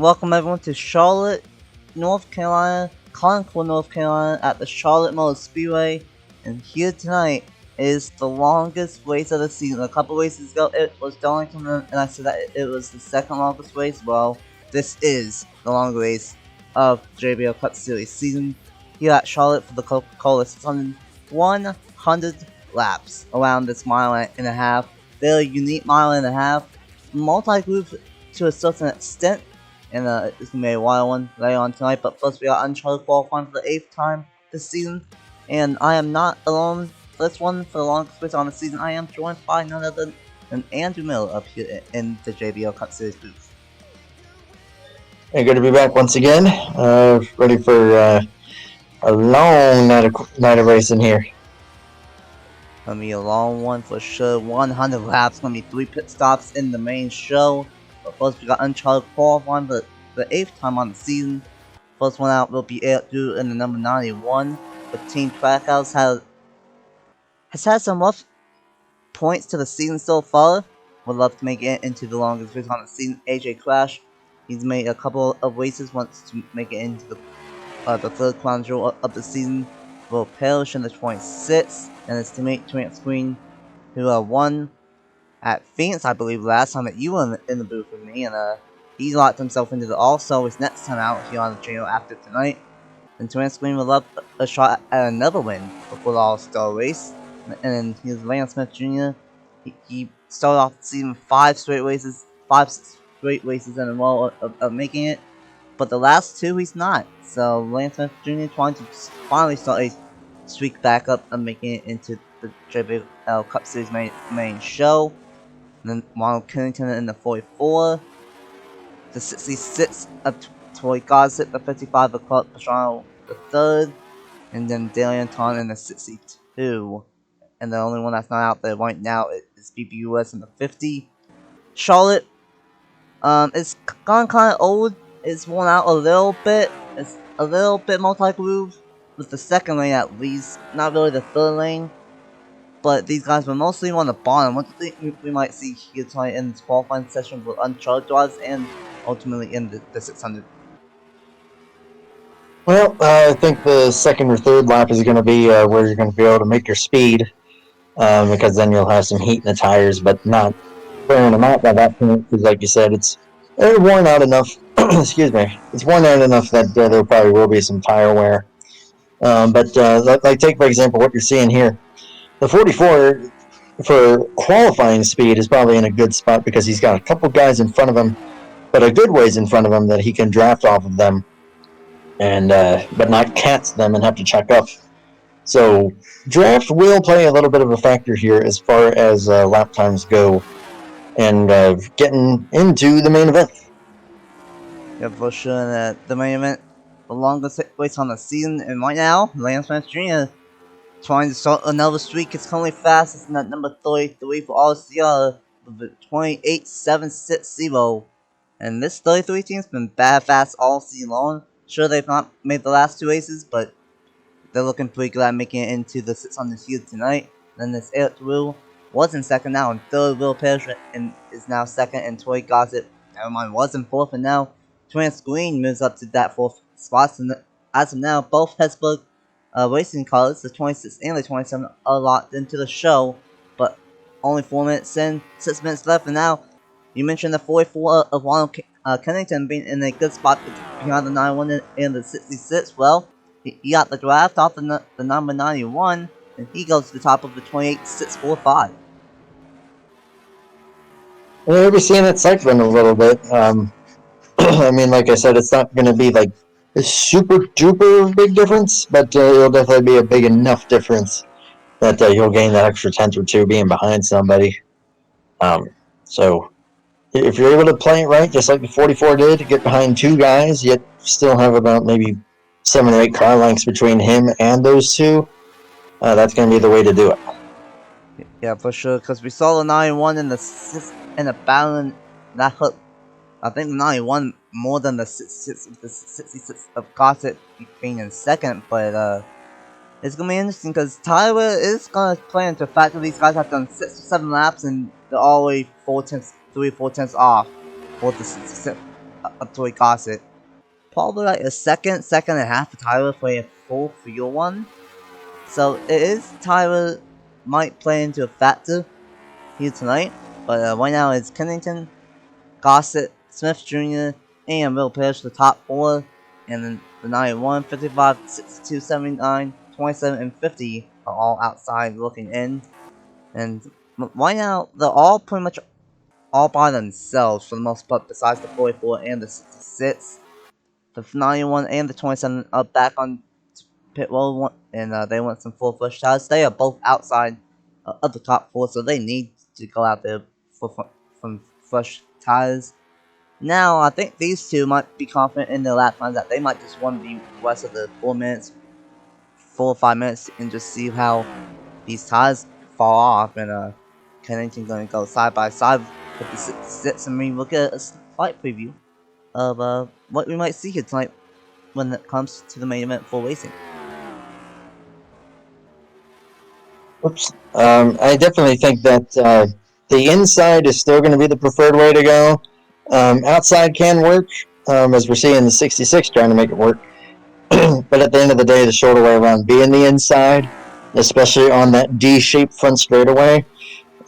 Welcome everyone to Charlotte, North Carolina, Concord, North Carolina at the Charlotte Motor Speedway. And here tonight is the longest race of the season. A couple races ago it was Darlington and I said that it was the second longest race. Well, this is the longest race of JBL Cup Series season here at Charlotte for the Coca-Cola. It's on 100 laps around this mile and a half. Very unique mile and a half. Multi-group to a certain extent. And it's gonna be a wild one later on tonight. But first, we got Uncharted qualifying for the 8th time this season, and I am not alone for this one. For the longest race on the season, I am joined by none other than Andrew Miller up here in the JBL Cup Series booth. Hey, good to be back once again. Ready for a long night of racing here. Gonna be a long one for sure. 100 laps. Gonna be 3 pit stops in the main show. But first, we got Uncharted qualifying for the 8th time on the season. First one out will be Eric Drew in the number 91. But Team Trackhouse has had some rough points to the season so far. Would love to make it into the longest race on the season. AJ Crash, he's made a couple of races, wants to make it into the third crown jewel of the season. Will Parrish in the 26th, and his teammate Trent Screen, who won at Phoenix, I believe, last time that you were in the booth with me, and he locked himself into the All-Star his next time out here on the channel after tonight. And Trent Screen would love a shot at another win before the All-Star race. And here's Lance Smith Jr. He started off the season 5 straight races in a row of making it, but the last 2 he's not. So Lance Smith Jr. trying to finally start a streak back up and making it into the JBL Cup Series main show. And then Ronald Kennington in the 44, the 66 of Troy Gossett, the 55 of Clark Pastrano the 3rd, and then Darian Ton in the 62. And the only one that's not out there right now is BBUS in the 50. Charlotte, it's gone kind of old. It's worn out a little bit. It's a little bit multi-groove with the second lane at least, not really the third lane. But these guys were mostly on the bottom. What do you think we might see here tonight in this qualifying session with Uncharted Drivers and ultimately in the 600? Well, I think the second or third lap is going to be where you're going to be able to make your speed, because then you'll have some heat in the tires, but not wearing them out by that point, because like you said, they're worn out enough. Excuse me. It's worn out enough that there probably will be some tire wear. But like take for example what you're seeing here. The 44 for qualifying speed is probably in a good spot because he's got a couple guys in front of him, but a good ways in front of him that he can draft off of them, and but not catch them and have to check up. So draft will play a little bit of a factor here as far as lap times go, and getting into the main event. Yeah, for sure. The main event, the longest race on the season, and right now, Lance Smith Jr. trying to start another streak. It's currently fastest in that number 33 for RCR with a 28.760. And this 33 team's been bad fast all season long. Sure, they've not made the last 2 races, but they're looking pretty good at making it into the 600 field tonight. Then this Eric Drew was in second, now in third. Will Parrish is now second, and Troy Gossett, never mind, was in fourth, and now Trent Screen moves up to that 4th spot. So as of now, both Pittsburgh racing cars, the 26 and the 27, are locked into the show, but only 4 minutes in, 6 minutes left, and now you mentioned the 44 of Ronald Kennington being in a good spot behind the 91 and the 66. Well, he got the draft off the number 91, and he goes to the top of the 28.645. We'll be seeing it cycling a little bit. I mean, like I said, it's not going to be like a super duper big difference, but it'll definitely be a big enough difference that you'll gain that extra 10th or 2 being behind somebody. So if you're able to play it right, just like the 44 did, to get behind 2 guys, yet still have about maybe 7 or 8 car lengths between him and those 2, that's going to be the way to do it. Yeah, for sure, because we saw the 91 in the battle that hurt. I think the 91 more than the 66 of Gossett being in second, but it's gonna be interesting because Tyler is gonna play into the fact that these guys have done 6 or 7 laps and they're already 3 or 4 tenths off for the 66 up to Gossett. Probably like a second and a half for Tyler for a full field one. So it is Tyler might play into a factor here tonight, but right now it's Kennington, Gossett, Smith Jr., and Will Parrish the top 4, and then the 91, 55, 62, 79, 27, and 50 are all outside looking in. And right now, they're all pretty much all by themselves for the most part, besides the 44 and the 66. The 91 and the 27 are back on pit road, and they want some full flush tires. They are both outside of the top 4, so they need to go out there for from flush tires. Now, I think these two might be confident in their lap times that they might just want to be rest of the 4 minutes, 4 or 5 minutes, and just see how these tires fall off. And Kennington going to go side by side with the 66, and we look at a slight preview of what we might see here tonight when it comes to the main event for racing. Oops. I definitely think that the inside is still going to be the preferred way to go. Outside can work, as we're seeing the 66 trying to make it work. But at the end of the day, the shorter way around being the inside, especially on that D-shaped front straightaway,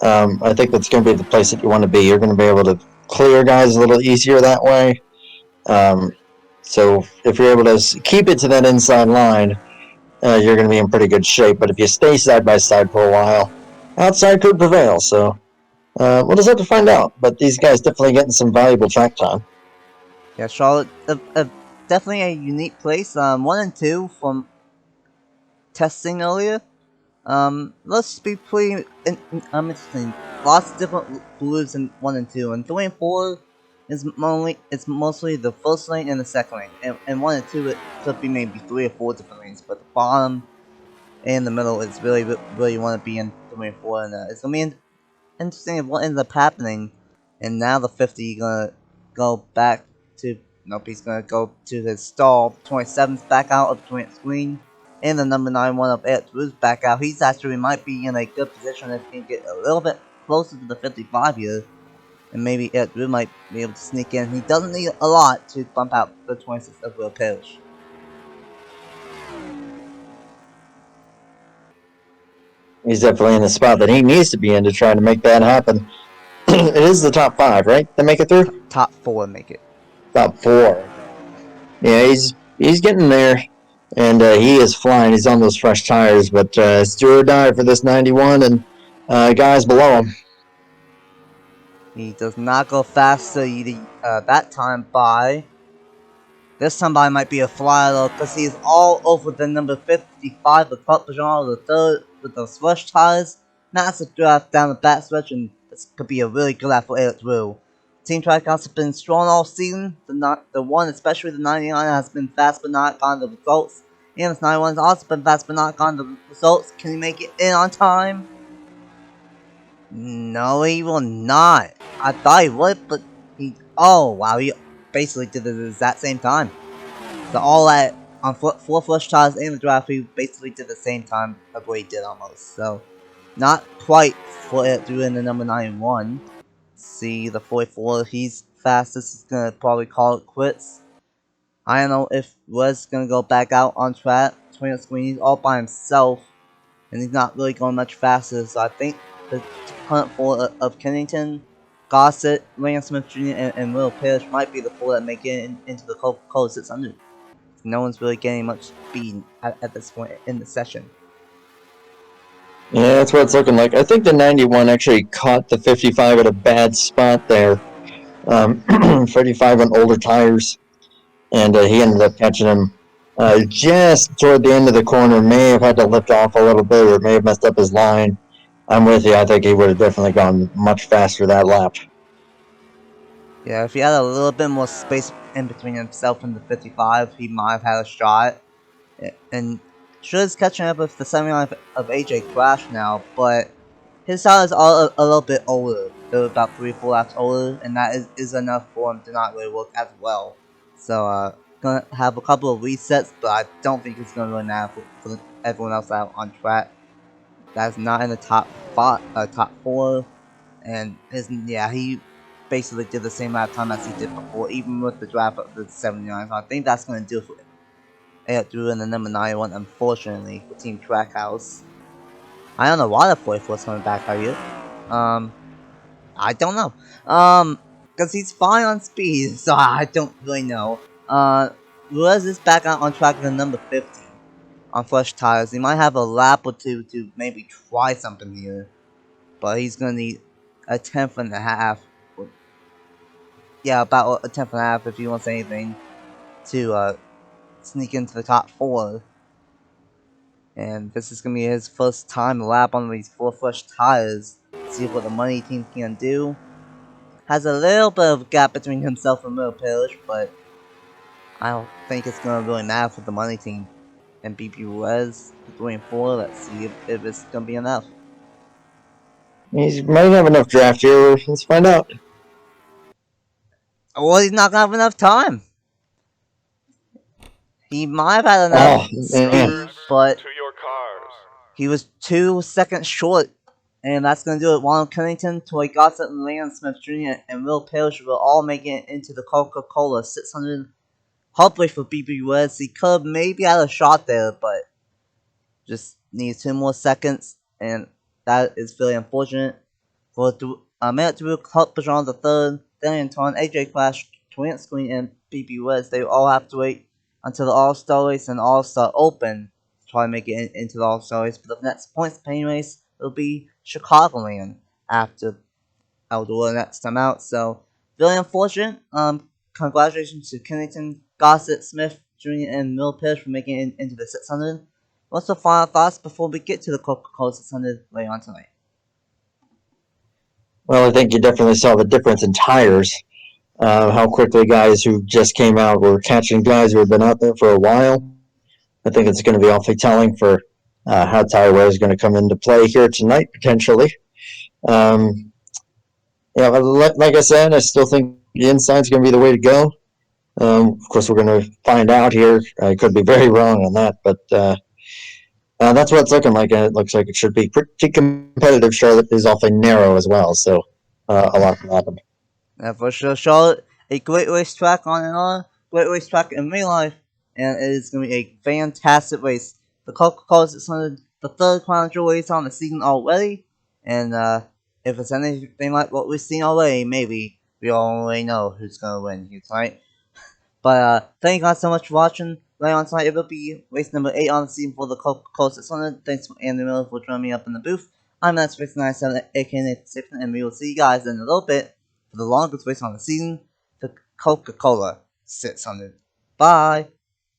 I think that's going to be the place that you want to be. You're going to be able to clear guys a little easier that way. So if you're able to keep it to that inside line, you're going to be in pretty good shape. But if you stay side by side for a while, outside could prevail. So we'll just have to find out. But these guys definitely getting some valuable track time. Yeah, Charlotte, definitely a unique place. 1 and 2 from testing earlier. Let's be pretty interesting. Lots of different blues in 1 and 2, and 3 and 4 is mostly the first lane and the second lane, and 1 and 2 it could be maybe 3 or 4 different lanes, but the bottom and the middle is really you want to be in 3 and 4, and it's gonna be interesting of what ends up happening. And now the 50 gonna go back to nope, he's gonna go to his stall. 27's back out of the screen. And the number 91 of Ed Drew's back out. He's actually might be in a good position if he can get a little bit closer to the 55 here. And maybe Ed Drew might be able to sneak in. He doesn't need a lot to bump out the 26 of Will Parrish. He's definitely in the spot that he needs to be in to try to make that happen. It is the top 5, right? To make it through? Top 4 make it. Top 4. Yeah, he's getting there. And he is flying. He's on those fresh tires. But it's do or die for this 91 and guys below him. He does not go faster that time by. This time by might be a flyer though, because he's all over the number 55, the Club Pajama, the third with those fresh tires. Massive draft down the backstretch, and this could be a really good lap for Eric Drew. Team Trackhouse has been strong all season. The one, especially the 99, has been fast but not gotten the results. And this 91 has also been fast but not gotten the results. Can he make it in on time? No, he will not. I thought he would, but he. Oh, wow, he basically did it at the exact same time. So all that on 4 flush tires and the draft, we basically did the same time of what he did almost. So not quite for it doing the number 91. See the 44, he's fastest. He's gonna probably call it quits. I don't know if Wes gonna go back out on track. 20 screen, he's all by himself, and he's not really going much faster. So I think the hunt for of Kennington, Gossett, Lance Smith Jr., and Will Parrish might be the 4 that make it into the Coca-Cola 600. No one's really getting much speed at this point in the session. Yeah, that's what it's looking like. I think the 91 actually caught the 55 at a bad spot there. 35 on older tires, and he ended up catching him just toward the end of the corner. May have had to lift off a little bit, or may have messed up his line. I'm with you. I think he would have definitely gone much faster that lap. Yeah, if he had a little bit more space in between himself and the 55, he might have had a shot. And Shred's catching up with the 79 of AJ Crash now, but his tires are a little bit older. They're about 3-4 laps older, and that is enough for him to not really work as well. So, gonna have a couple of resets, but I don't think it's gonna really matter for everyone else out on track. That's not in the top 4, and he basically did the same amount of time as he did before, even with the draft of the 79. So I think that's going to do it for it. Drew in the number 91, unfortunately, for Team Trackhouse. I don't know why the 44 is coming back out here. I don't know. Because he's fine on speed, so I don't really know. Ruiz is back out on track in the number 50 on fresh tires. He might have a lap or two to maybe try something here, but he's gonna need a tenth and a half. Yeah, about a tenth and a half if he wants anything to sneak into the top 4. And this is gonna be his first time lap on these 4 fresh tires. See what the money team can do. Has a little bit of a gap between himself and Will Parrish, but I don't think it's gonna really matter for the money team. And BP Ruiz, 3 and 4. Let's see if it's gonna be enough. He might have enough draft here. Let's find out. Well, he's not gonna have enough time. He might have had enough Oh, speed, but he was 2 seconds short. And that's going to do it. Ronald Cunnington, Toy Gossett, and Leon Smith Jr. and Will Parrish will all make it into the Coca-Cola 600. Hopefully for BB West. He could have maybe had a shot there, but just needs 2 more seconds. And that is very unfortunate. For a minute to Club Bajon the third, Daniel Anton, AJ Clash, Twin Screen, and BB West, they all have to wait until the All-Star race and All-Star Open to try and make it into the All-Star race. But the next points paying race will be Chicagoland after Eldora next time out. So, really unfortunate. Congratulations to Kennington, Gossett, Smith, Jr., and Mill Pierce for making it into the 600. What's the final thoughts before we get to the Coca-Cola 600 later on tonight? well, I think you definitely saw the difference in tires. How quickly guys who just came out were catching guys who had been out there for a while. I think it's going to be awfully telling for how tire wear is going to come into play here tonight, potentially. Yeah, like I said, I still think the inside's going to be the way to go. Of course, we're going to find out here. I could be very wrong on that, but that's what it's looking like. And it looks like it should be pretty competitive. Charlotte is awfully narrow as well, so a lot can happen. For sure, Charlotte, a great racetrack on and on, great racetrack in real life, and it is going to be a fantastic race. The Coca-Cola 600, the third Crown Jewel race on the season already, and if it's anything like what we've seen already, maybe we already know who's going to win here tonight. But thank you guys so much for watching. Later on tonight, it will be race number 8 on the season for the Coca-Cola 600. Thanks for Andy Miller for joining me up in the booth. I'm Matt97, aka Nathan Stapleton, and we will see you guys in a little bit for the longest race on the season, the Coca-Cola 600. Bye!